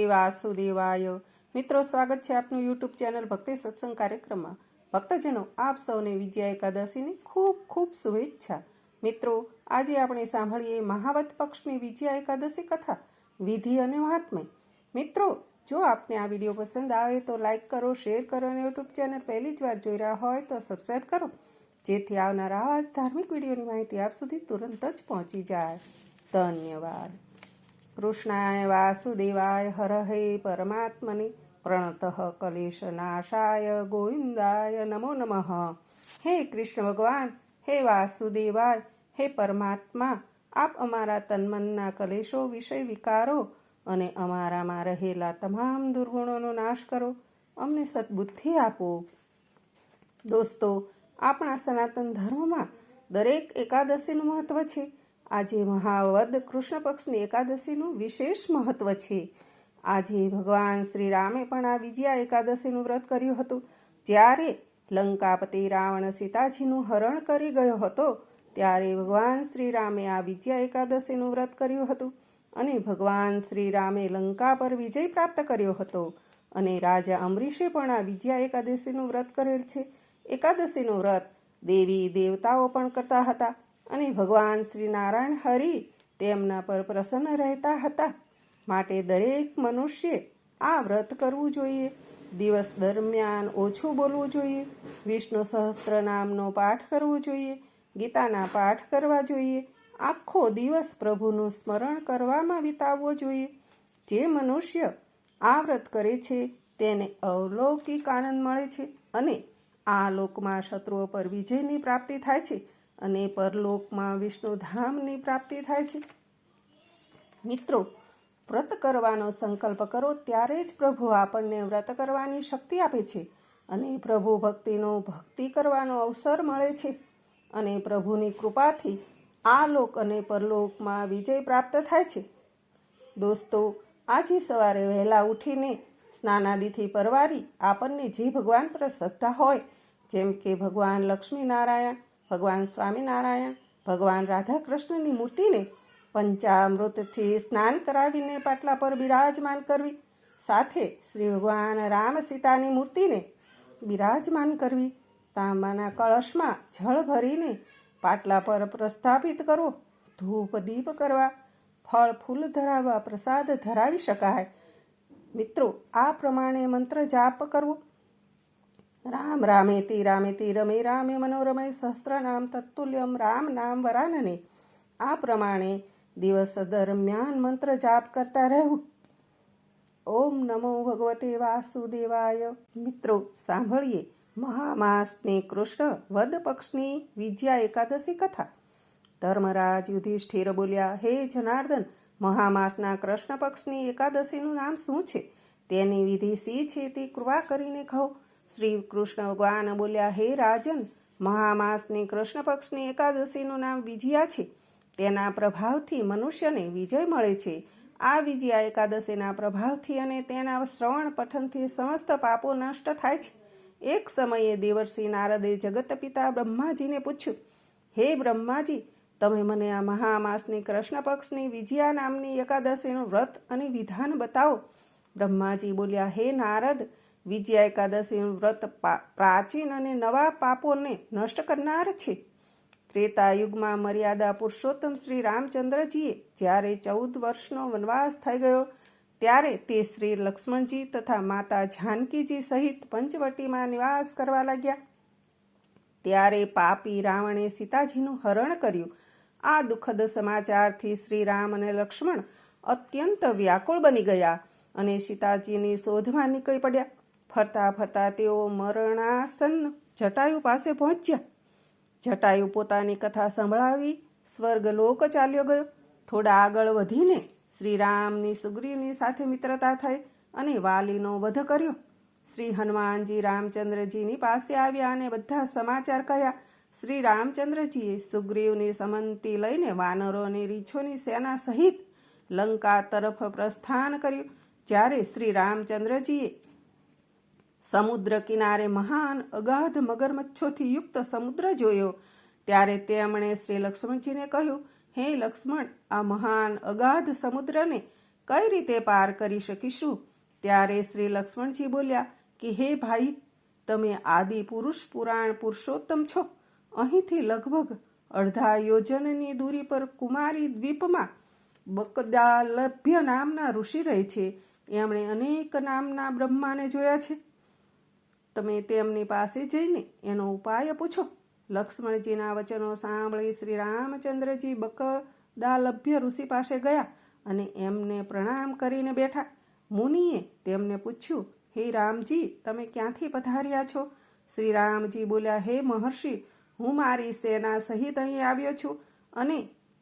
વાસુદેવાય। મિત્રો, સ્વાગત છે આપનું યુટ્યુબ ચેનલ ભક્તિ સત્સંગ કાર્યક્રમમાં। ભક્તજનો, આપ સૌને વિજયા એકાદશીની ખૂબ ખૂબ શુભેચ્છા। મિત્રો, આજે આપણે સાંભળીએ મહાવદ પક્ષની વિજયા એકાદશી કથા, વિધિ અને મહાત્મ્ય। મિત્રો, જો આપને આ વિડીયો પસંદ આવે તો લાઈક કરો, શેર કરો અને યુટ્યુબ ચેનલ પહેલી જ વાર જોઈ રહ્યા હોય તો સબસ્ક્રાઈબ કરો, જેથી આવનારા આવા જ ધાર્મિક વિડીયોની માહિતી આપ સુધી તુરંત જ પહોંચી જાય। ધન્યવાદ। કૃષ્ણાય વાસુદેવાય હરહે પરમાત્મને પ્રણતઃ કલેશનાશાય ગોવિંદાય નમો નમઃ। હે કૃષ્ણ ભગવાન, હે વાસુદેવાય, હે પરમાત્મા, આપ અમારા તનમનના કલેશો, વિષય વિકારો અને અમારામાં રહેલા તમામ દુર્ગુણોનો નાશ કરો, અમને સદબુદ્ધિ આપો। દોસ્તો, આપણા સનાતન ધર્મમાં દરેક એકાદશીનું મહત્વ છે। આજે મહાવદ કૃષ્ણ પક્ષની એકાદશીનું વિશેષ મહત્વ છે। આજે ભગવાન શ્રી રામે પણ આ વિજયા એકાદશીનું વ્રત કર્યું હતું। જ્યારે લંકાપતિ રાવણ સીતાજીનું હરણ કરી ગયો હતો, ત્યારે ભગવાન શ્રી રામે આ વિજયા એકાદશીનું વ્રત કર્યું હતું અને ભગવાન શ્રી રામે લંકા પર વિજય પ્રાપ્ત કર્યો હતો। અને રાજા અમરીશે પણ આ વિજયા એકાદશીનું વ્રત કરેલ છે। એકાદશીનું વ્રત દેવી દેવતાઓ પણ કરતા હતા અને ભગવાન શ્રી નારાયણ હરિ તેમના પર પ્રસન્ન રહેતા હતા। માટે દરેક મનુષ્ય આ વ્રત કરવું જોઈએ। દિવસ દરમિયાન ઓછું બોલવું જોઈએ, વિષ્ણુ સહસ્ત્ર નામનો પાઠ કરવો જોઈએ, ગીતાના પાઠ કરવા જોઈએ, આખો દિવસ પ્રભુનું સ્મરણ કરવામાં વિતાવવો જોઈએ। જે મનુષ્ય આ વ્રત કરે છે તેને અલૌકિક આનંદ મળે છે અને આ લોકમાં શત્રુઓ પર વિજયની પ્રાપ્તિ થાય છે અને પરલોકમાં વિષ્ણુધામની પ્રાપ્તિ થાય છે। મિત્રો, વ્રત કરવાનો સંકલ્પ કરો ત્યારે જ પ્રભુ આપણને વ્રત કરવાની શક્તિ આપે છે અને પ્રભુ ભક્તિ કરવાનો અવસર મળે છે અને પ્રભુની કૃપાથી આ લોક અને પરલોકમાં વિજય પ્રાપ્ત થાય છે। દોસ્તો, આજે સવારે વહેલા ઉઠીને સ્નાનાદિથી પરવારી આપણને જે ભગવાન પર શ્રદ્ધા હોય, જેમ કે ભગવાન લક્ષ્મીનારાયણ, ભગવાન સ્વામિનારાયણ, ભગવાન રાધા કૃષ્ણની મૂર્તિને પંચામૃતથી સ્નાન કરાવીને પાટલા પર બિરાજમાન કરવી, સાથે શ્રી ભગવાન રામ સીતાની મૂર્તિને બિરાજમાન કરવી, તાંબાના કળશમાં જળ ભરીને પાટલા પર પ્રસ્થાપિત કરવો, ધૂપ દીપ કરવા, ફળ ફૂલ ધરાવવા, પ્રસાદ ધરાવી શકાય। મિત્રો, આ પ્રમાણે મંત્ર જાપ કરવો। રામ રામેતિ રમે રામે મનોરમે સહસ્રનામ તત્તુલ્યમ રામ નામ વરાનને। આ પ્રમાણે દિવસ દરમિયાન મંત્ર જાપ કરતા રહેવું। ઓમ નમો ભગવતે વાસુદેવાય। મિત્રો, સાંભળીએ મહામાસની કૃષ્ણ વદ પક્ષની વિજયા એકાદશી કથા। ધર્મરાજ યુધિષ્ઠિર બોલ્યા, હે જનાર્દન, મહામાસના કૃષ્ણ પક્ષની એકાદશીનું નામ શું છે? તેની વિધિ શી છે તે કૃપા કરીને કહો। શ્રી કૃષ્ણ ભગવાન બોલ્યા, હે રાજન, મહામાસની કૃષ્ણ પક્ષની એકાદશીનું નામ વિજયા છે। તેના પ્રભાવથી મનુષ્યને વિજય મળે છે। આ વિજયા એકાદશીના પ્રભાવથી અને તેના શ્રવણ પઠનથી સમસ્ત પાપો નષ્ટ થાય છે। એક સમયે દેવર્ષિ નારદે જગત પિતા બ્રહ્માજીને પૂછ્યું, હે બ્રહ્માજી, તમે મને આ મહામાસની કૃષ્ણ પક્ષની વિજયા નામની એકાદશીનું વ્રત અને વિધાન બતાવો। બ્રહ્માજી બોલ્યા, હે નારદ, વિજયા એકાદશીનું વ્રત પ્રાચીન અને નવા પાપોને નષ્ટ કરનાર છે। ત્રેતા યુગમાં મર્યાદા પુરુષોત્તમ શ્રી રામચંદ્રજીએ જ્યારે 14 વર્ષનો વનવાસ થઈ ગયો, ત્યારે તે શ્રી લક્ષ્મણજી તથા માતા જાનકીજી સહિત પંચવટીમાં નિવાસ કરવા લાગ્યા। ત્યારે પાપી રાવણે સીતાજીનું હરણ કર્યું। આ દુઃખદ સમાચારથી શ્રી રામ અને લક્ષ્મણ અત્યંત વ્યાકુળ બની ગયા અને સીતાજીની શોધમાં નીકળી પડ્યા। ફરતા ફરતા તેઓ મરણાસન્ન જટાયુ પાસે પહોંચ્યા। જટાયુ પોતાની કથા સંભળાવી સ્વર્ગલોક ચાલ્યો ગયો। થોડા આગળ વધીને શ્રી રામની સુગ્રીવની સાથે મિત્રતા થઈ અને વાલીનો વધ કર્યો। શ્રી હનુમાનજી રામચંદ્રજીની પાસે આવ્યા અને બધા સમાચાર કહ્યા। શ્રી રામચંદ્રજીએ સુગ્રીવની સંમતિ લઈને વાનરો અને રીછોની સેના સહિત લંકા તરફ પ્રસ્થાન કર્યું। જ્યારે શ્રી રામચંદ્રજીએ સમુદ્ર કિનારે મહાન અગાધ મગરમચ્છોથી યુક્ત સમુદ્ર જોયો, ત્યારે તેમણે શ્રી લક્ષ્મણજીને કહ્યું, હે લક્ષ્મણ, આ મહાન અગાધ સમુદ્રને કઈ રીતે પાર કરી શકીશું? ત્યારે શ્રી લક્ષ્મણજી બોલ્યા કે હે ભાઈ, તમે આદિ પુરુષ પુરાણ પુરુષોત્તમ છો. અહીંથી લગભગ અડધા યોજનની દૂરી પર કુમારી દ્વીપમાં બકદાલભ્ય નામના ઋષિ રહે છે. એમણે અનેક નામના બ્રહ્માને જોયા છે. તમે તેમની પાસે જઈને એનો ઉપાય પૂછો. લક્ષ્મણજીના વચનો સાંભળી શ્રી રામચંદ્રજી બકદાલભ્ય ઋષિ પાસે ગયા અને એમને પ્રણામ કરીને બેઠા. મુનિએ તેમને પૂછ્યું, હે રામજી, તમે ક્યાંથી પધાર્યા છો? શ્રી રામજી બોલ્યા, હે મહર્ષિ, હું મારી સેના સહિત અહીં આવ્યો છું અને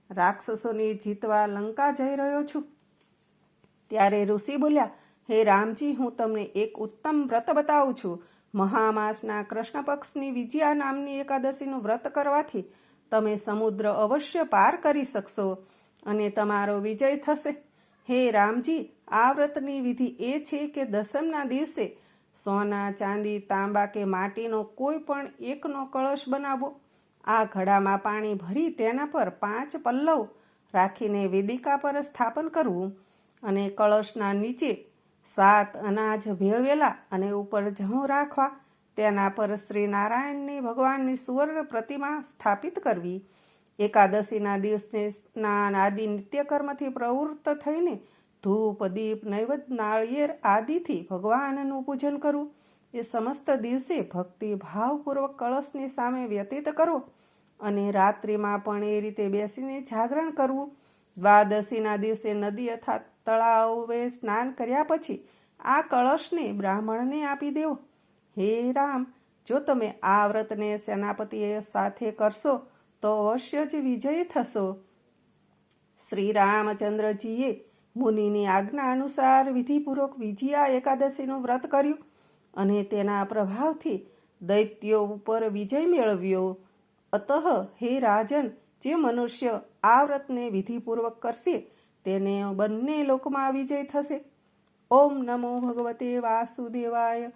રાક્ષસોને જીતવા લંકા જઈ રહ્યો છું. ત્યારે ઋષિ બોલ્યા, હે રામજી, હું તમને એક ઉત્તમ વ્રત બતાવું છું. મહામાસના કૃષ્ણ પક્ષની વિજયા નામની એકાદશીનું વ્રત કરવાથી તમે સમુદ્ર અવશ્ય પાર કરી શકશો અને તમારો વિજય થશે. હે રામજી, આ વ્રતની વિધિ એ છે કે દસમના દિવસે સોના, ચાંદી, તાંબા કે માટીનો કોઈ પણ એકનો કળશ બનાવવો. આ ઘડામાં પાણી ભરી તેના પર 5 પલ્લવ રાખીને વેદિકા પર સ્થાપન કરવું અને કળશના નીચે 7 અનાજ ભેળવેલા અને ઉપર જવ રાખવા. તેના પર શ્રી નારાયણની ભગવાનની સુવર્ણ પ્રતિમા સ્થાપિત કરવી. એકાદશીના દિવસે સ્નાન આદિ નિત્યકર્મથી પ્રવૃત્ત થઈને ધૂપ, દીપ, નૈવેદ્ય, નાળિયેર આદિથી ભગવાનનું પૂજન કરવું. એ સમસ્ત દિવસે ભક્તિ ભાવપૂર્વક કળશની સામે વ્યતીત કરવો અને રાત્રિમાં પણ એ રીતે બેસીને જાગરણ કરવું. દ્વાદશીના દિવસે નદી અથવા તળાવે સ્નાન કર્યા પછી આ કળશને બ્રાહ્મણને આપી દેવો. હે રામ, જો તમે આ વ્રતને સેનાપતિએ સાથે કરશો તો અવશ્ય જ વિજય થશો. શ્રી રામચંદ્રજીએ મુનિની આજ્ઞા અનુસાર વિધિપૂર્વક વિજયા એકાદશીનું વ્રત કર્યું અને તેના પ્રભાવથી દૈત્યો ઉપર વિજય મેળવ્યો. અતઃ હે રાજન, જે મનુષ્ય આ વ્રતને વિધિપૂર્વક કરશે તેને બંને લોકમાં વિજય થશે. ઓમ નમો ભગવતે વાસુદેવાય.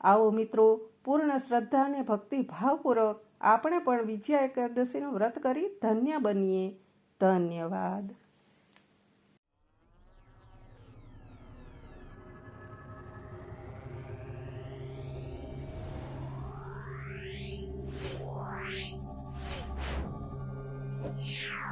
આવો મિત્રો, પૂર્ણ શ્રદ્ધા અને ભક્તિ ભાવપૂર્વક આપણે પણ વિજયા એકાદશીનું વ્રત કરી ધન્ય બનીએ. ધન્યવાદ. Yeah.